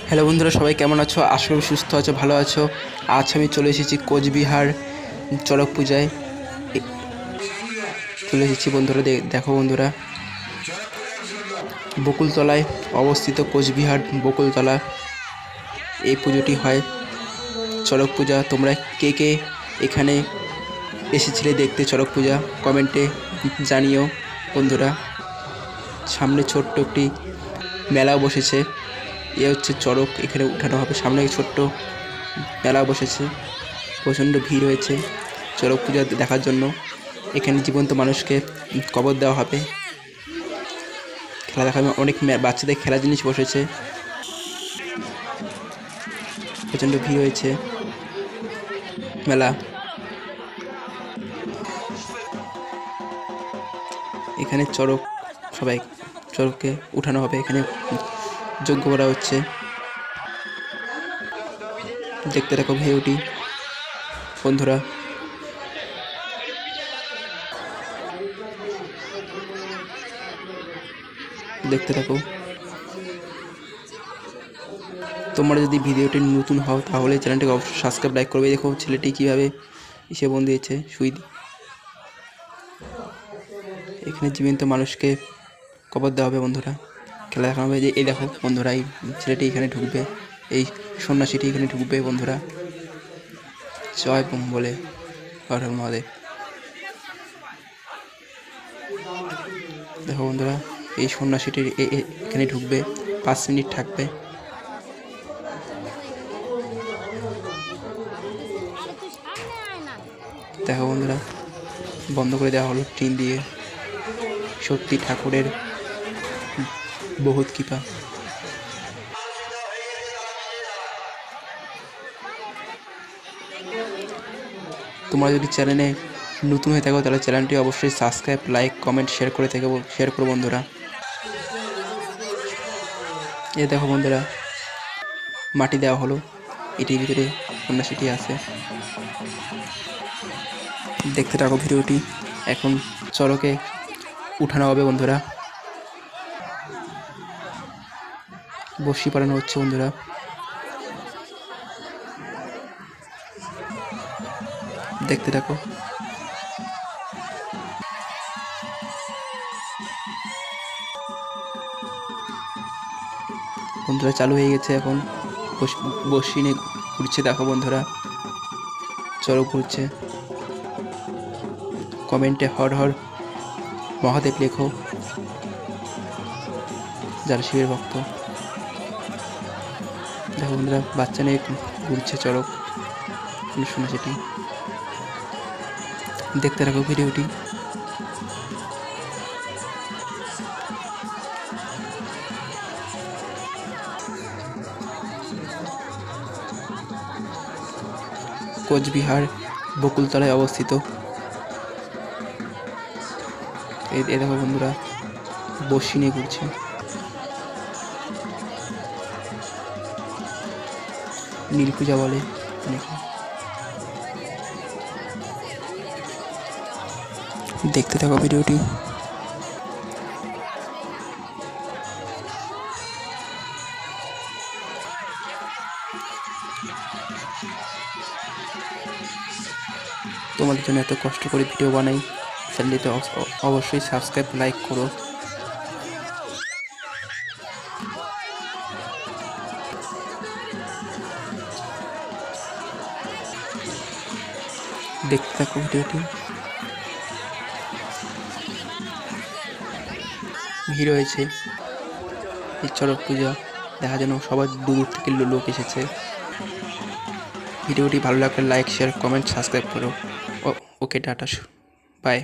Hello বন্ধুরা, সবাই কেমন আছো? আশা করি সুস্থ আছো, ভালো আছো। আজ আমি চলে এসেছি কোচবিহার চড়ক পূজায়। চলে এসেছি বন্ধুরা, দেখো বন্ধুরা, বকুলতলায় অবস্থিত কোচবিহার বকুলতলা এই পুজোটি হয়, চড়ক পূজা। তোমরা কে কে এখানে এসেছিলে দেখতে চড়ক পূজা কমেন্টে জানিও বন্ধুরা। সামনে ছোট্ট একটি মেলাও বসেছে, এ হচ্ছে চড়ক, এখানে উঠানো হবে। সামনে ছোট্ট মেলা বসেছে, প্রচণ্ড ভিড় হয়েছে চড়ক পূজা দেখার জন্য। এখানে জীবন্ত মানুষকে কবর দেওয়া হবে, খেলা দেখা হবে। অনেক বাচ্চাদের খেলার জিনিস বসেছে, প্রচণ্ড ভিড় হয়েছে মেলা। এখানে চড়ক, সবাই চড়ককে উঠানো হবে, এখানে যজ্ঞ করা হচ্ছে। দেখতে থাকো ভিডিওটি বন্ধুরা। দেখতে থাকো। তোমরা যদি ভিডিওটি নতুন হও তাহলে চ্যানেলটিকে অবশ্যই সাবস্ক্রাইব, লাইক করবে। দেখো ছেলেটি কীভাবে ইসে বন্দি দিয়েছে, সুই। এখানে জীবন্ত মানুষকে কবর দেওয়া হবে বন্ধুরা, খেলা দেখানো হবে। যে এই দেখো বন্ধুরা, এই ছেলেটি এখানে ঢুকবে, এই সন্ন্যাসীটি এখানে ঢুকবে বন্ধুরা। জয় বোম বলে, হর হর মহাদেব। দেখো বন্ধুরা, এই সন্ন্যাসীটি এখানে ঢুকবে, 5 মিনিট থাকবে। দেখো বন্ধুরা, বন্ধ করে দেওয়া হলো টিন দিয়ে। সত্যি ঠাকুরের বহুত কৃপা। তোমরা যদি চ্যানেলে নতুন হয়ে থাকো তাহলে চ্যানেলটি অবশ্যই সাবস্ক্রাইব, লাইক, কমেন্ট, শেয়ার করো বন্ধুরা। এ দেখো বন্ধুরা, মাটি দেওয়া হলো, এটির ভিতরে সন্ন্যাসীটি আছে। দেখতে থাকো ভিডিওটি। এখন চড়কে উঠানো হবে বন্ধুরা, বসি পালানো হচ্ছে বন্ধুরা। দেখতে থাকো। বন্ধুরা চালু হয়ে গেছে, এখন বসি নিয়ে ঘুরছে। দেখো বন্ধুরা, চড়ক ঘুরছে। কমেন্টে হর হর মহাদেব লেখো যারা শিবের ভক্ত। দেখো বন্ধুরা, বাচ্চা নিয়ে ঘুরছে চড়ক, শোনা সেটি। দেখতে থাকো ভিডিওটি। কোচবিহার বকুলতলায় অবস্থিত। এই দেখো বন্ধুরা, বসি নিয়ে ঘুরছে। নীল পূজা বলে অনেকে। দেখতে থাকো ভিডিওটি। তোমাদের জন্য এত কষ্ট করে ভিডিও বানাই, চ্যানেলটিতে অবশ্যই সাবস্ক্রাইব, লাইক করো। দেখতে থাকো ভিডিওটি। ভিড় হয়েছে এই চড়ক পূজা দেখার জন্য, সবার দূর থেকে লোক এসেছে। ভিডিওটি ভালো লাগলে লাইক, শেয়ার, কমেন্ট, সাবস্ক্রাইব করো। ওকে, টাটা, বাই।